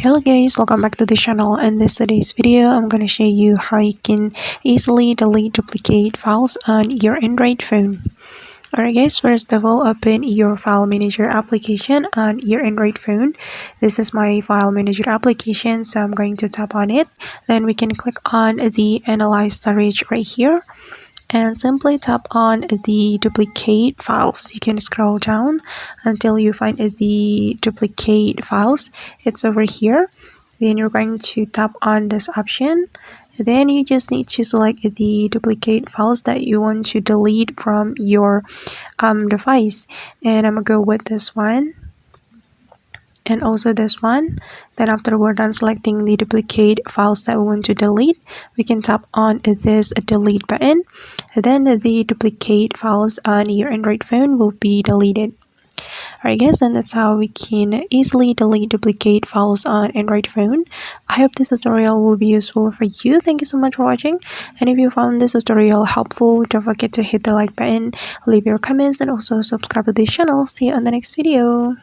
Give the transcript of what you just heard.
Hello guys, welcome back to the channel. In today's video, I'm gonna show you how you can easily delete duplicate files on your Android phone. Alright guys, first of all, open your file manager application on your Android phone. This is my file manager application, so I'm going to tap on it. Then we can click on the analyze storage right here and simply tap on the duplicate files. You can scroll down until you find the duplicate files. It's over here. Then you're going to tap on this option. Then you just need to select the duplicate files that you want to delete from your device, and I'm gonna go with this one and also this one. Then after we're done selecting the duplicate files that we want to delete, we can tap on this delete button. Then the duplicate files on your Android phone will be deleted. Alright guys, and that's how we can easily delete duplicate files on Android phone. I hope this tutorial will be useful for you. Thank you so much for watching, and if you found this tutorial helpful, don't forget to hit the like button, leave your comments, and also subscribe to this channel. See you on the next video.